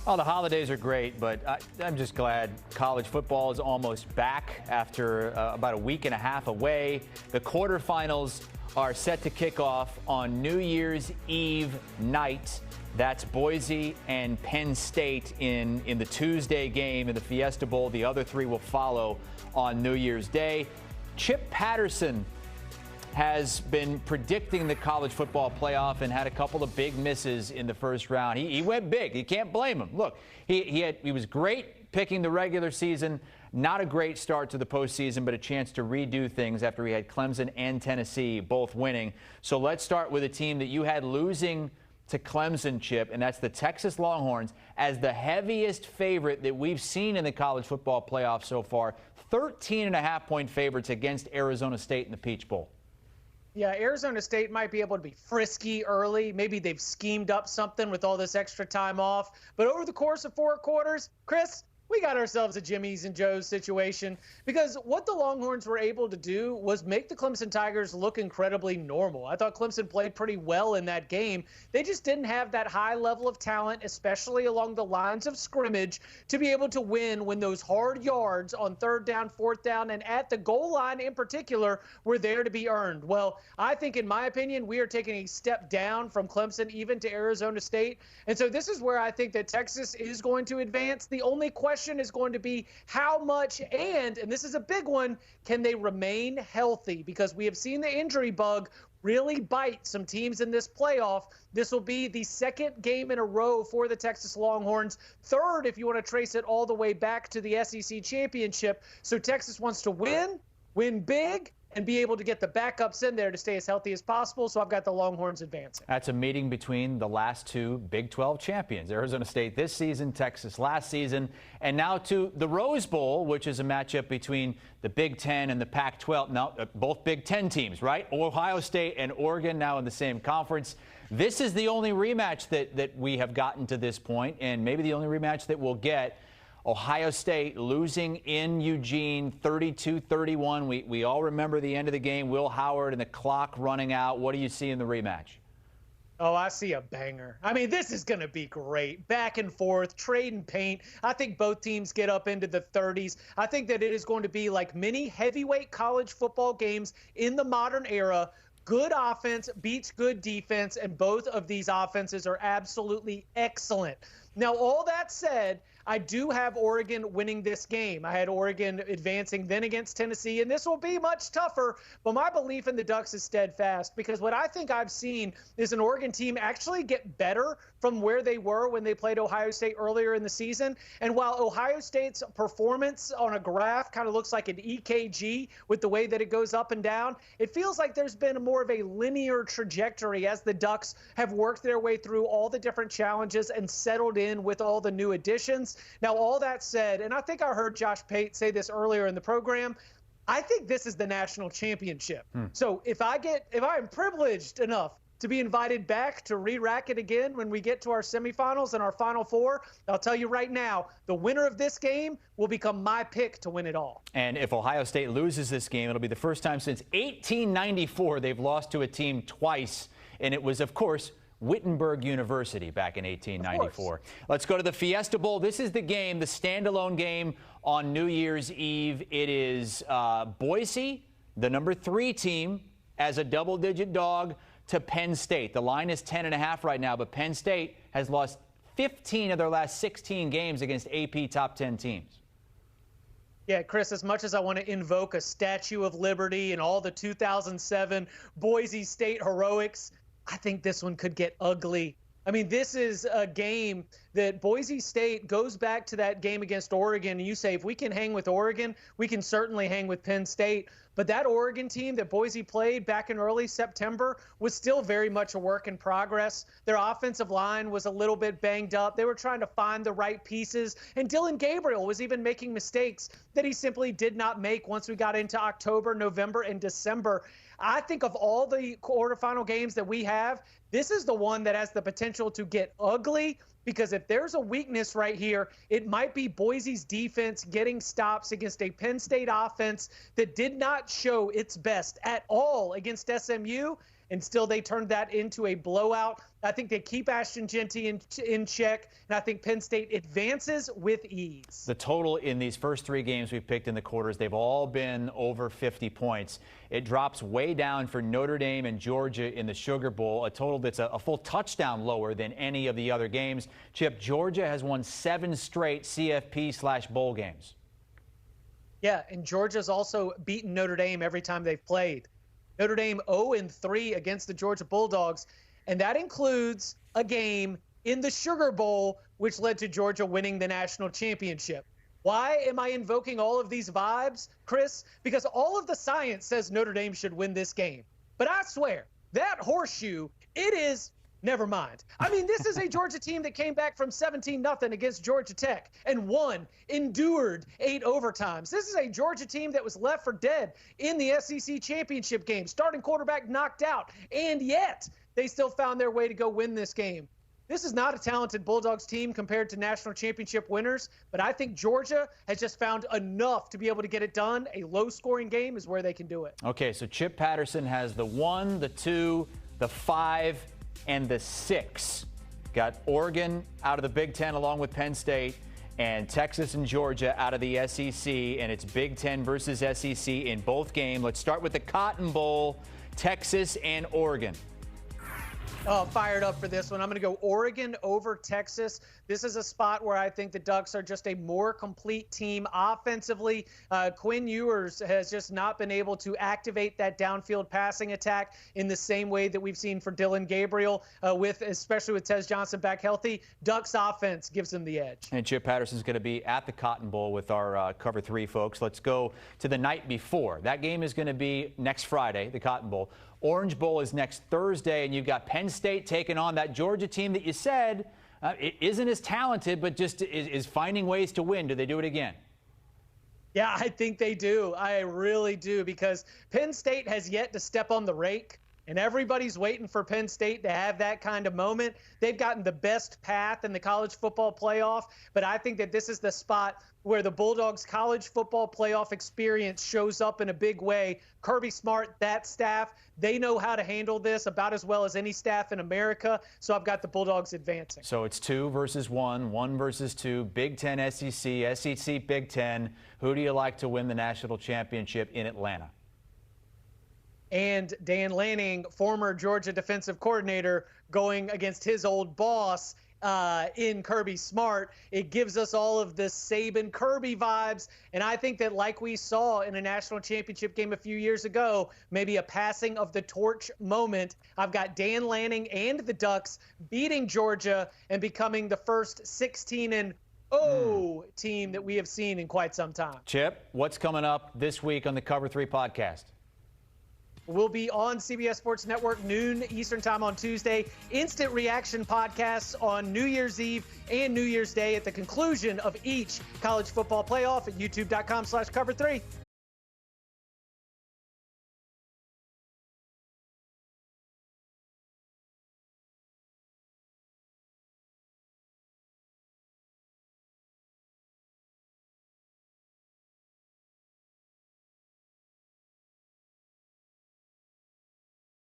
Oh, the holidays are great, but I'm just glad college football is almost back after about a week and a half away. The quarterfinals are set to kick off on New Year's Eve night. That's Boise and Penn State in the Tuesday game in the Fiesta Bowl. The other three will follow on New Year's Day. Chip Patterson has been predicting the college football playoff and had a couple of big misses in the first round. He went big. You can't blame him. Look, he was great picking the regular season. Not a great start to the postseason, but a chance to redo things after he had Clemson and Tennessee both winning. So let's start with a team that you had losing to Clemson, Chip, and that's the Texas Longhorns as the heaviest favorite that we've seen in the college football playoff so far. 13.5-point favorites against Arizona State in the Peach Bowl. Yeah, Arizona State might be able to be frisky early. Maybe they've schemed up something with all this extra time off. But over the course of 4 quarters, Chris, we got ourselves a Jimmy's and Joe's situation, because what the Longhorns were able to do was make the Clemson Tigers look incredibly normal. I thought Clemson played pretty well in that game. They just didn't have that high level of talent, especially along the lines of scrimmage, to be able to win when those hard yards on 3rd down, 4th down, and at the goal line in particular were there to be earned. Well, I think, in my opinion, we are taking a step down from Clemson even to Arizona State. And so this is where I think that Texas is going to advance. The only question is going to be how much, and this is a big one, can they remain healthy? Because we have seen the injury bug really bite some teams in this playoff. This will be the 2nd game in a row for the Texas Longhorns, 3rd if you want to trace it all the way back to the SEC championship. So Texas wants to win big, and be able to get the backups in there to stay as healthy as possible. So I've got the Longhorns advancing. That's a meeting between the last 2 Big 12 champions, Arizona State this season, Texas last season, and now to the Rose Bowl, which is a matchup between the Big 10 and the Pac-12. Now, both Big 10 teams, right? Ohio State and Oregon now in the same conference. This is the only rematch that we have gotten to this point, and maybe the only rematch that we'll get. Ohio State losing in Eugene 32-31. We all remember the end of the game, Will Howard and the clock running out. What do you see in the rematch? Oh, I see a banger. I mean, this is going to be great. Back and forth, trade and paint. I think both teams get up into the 30s. I think that it is going to be like many heavyweight college football games in the modern era. Good offense beats good defense, and both of these offenses are absolutely excellent. Now, all that said, I do have Oregon winning this game. I had Oregon advancing then against Tennessee, and this will be much tougher, but my belief in the Ducks is steadfast, because what I think I've seen is an Oregon team actually get better from where they were when they played Ohio State earlier in the season. And while Ohio State's performance on a graph kind of looks like an EKG with the way that it goes up and down, it feels like there's been more of a linear trajectory as the Ducks have worked their way through all the different challenges and settled in with all the new additions. Now, all that said, and I think I heard Josh Pate say this earlier in the program, I think this is the national championship. So if I am privileged enough to be invited back to re-rack it again when we get to our semifinals and our Final Four, I'll tell you right now, the winner of this game will become my pick to win it all. And if Ohio State loses this game, it'll be the first time since 1894 they've lost to a team twice, and it was, of course, Wittenberg University back in 1894. Let's go to the Fiesta Bowl. This is the game, the standalone game on New Year's Eve. It is Boise, the number 3 team, as a double-digit dog to Penn State. The line is 10.5 right now, but Penn State has lost 15 of their last 16 games against AP top 10 teams. Yeah, Chris, as much as I want to invoke a Statue of Liberty and all the 2007 Boise State heroics, I think this one could get ugly. I mean, this is a game that Boise State goes back to that game against Oregon, and you say, if we can hang with Oregon, we can certainly hang with Penn State. But that Oregon team that Boise played back in early September was still very much a work in progress. Their offensive line was a little bit banged up. They were trying to find the right pieces. And Dylan Gabriel was even making mistakes that he simply did not make once we got into October, November, and December. I think of all the quarterfinal games that we have, this is the one that has the potential to get ugly, because if there's a weakness right here, it might be Boise's defense getting stops against a Penn State offense that did not show its best at all against SMU. and still they turned that into a blowout. I think they keep Ashton Jeanty in check, and I think Penn State advances with ease. The total in these first 3 games we've picked in the quarters, they've all been over 50 points. It drops way down for Notre Dame and Georgia in the Sugar Bowl, a total that's a full touchdown lower than any of the other games. Chip, Georgia has won 7 straight CFP/bowl games. Yeah, and Georgia's also beaten Notre Dame every time they've played. Notre Dame 0-3 against the Georgia Bulldogs, and that includes a game in the Sugar Bowl, which led to Georgia winning the national championship. Why am I invoking all of these vibes, Chris? Because all of the science says Notre Dame should win this game. But I swear, that horseshoe, it is... Never mind. I mean, this is a Georgia team that came back from 17-0 against Georgia Tech and won, endured 8 overtimes. This is a Georgia team that was left for dead in the SEC championship game, starting quarterback knocked out, and yet they still found their way to go win this game. This is not a talented Bulldogs team compared to national championship winners, but I think Georgia has just found enough to be able to get it done. A low-scoring game is where they can do it. Okay, so Chip Patterson has the 1, the 2, the 5, and the 6. Got Oregon out of the Big Ten along with Penn State, and Texas and Georgia out of the SEC, and it's Big Ten versus SEC in both games. Let's start with the Cotton Bowl, Texas and Oregon. Oh, fired up for this one. I'm going to go Oregon over Texas. This is a spot where I think the Ducks are just a more complete team offensively. Quinn Ewers has just not been able to activate that downfield passing attack in the same way that we've seen for Dylan Gabriel, especially with Tez Johnson back healthy. Ducks offense gives them the edge. And Chip Patterson's going to be at the Cotton Bowl with our Cover 3 folks. Let's go to the night before. That game is going to be next Friday, the Cotton Bowl. Orange Bowl is next Thursday, and you've got Penn State taking on that Georgia team that you said it isn't as talented, but just is finding ways to win. Do they do it again? Yeah, I think they do. I really do, because Penn State has yet to step on the rake, and everybody's waiting for Penn State to have that kind of moment. They've gotten the best path in the college football playoff, but I think that this is the spot where the Bulldogs college football playoff experience shows up in a big way. Kirby Smart, that staff, they know how to handle this about as well as any staff in America. So I've got the Bulldogs advancing. So it's 2 versus 1, 1 versus 2, Big Ten SEC, SEC Big Ten. Who do you like to win the national championship in Atlanta? And Dan Lanning, former Georgia defensive coordinator, going against his old boss in Kirby Smart. It gives us all of the Saban Kirby vibes, and I think that, like we saw in a national championship game a few years ago, maybe a passing of the torch moment. I've got Dan Lanning and the Ducks beating Georgia and becoming the first 16-0 team that we have seen in quite some time. Chip, what's coming up this week on the Cover 3 podcast? We'll be on CBS Sports Network noon Eastern time on Tuesday. Instant reaction podcasts on New Year's Eve and New Year's Day at the conclusion of each college football playoff at youtube.com/cover3.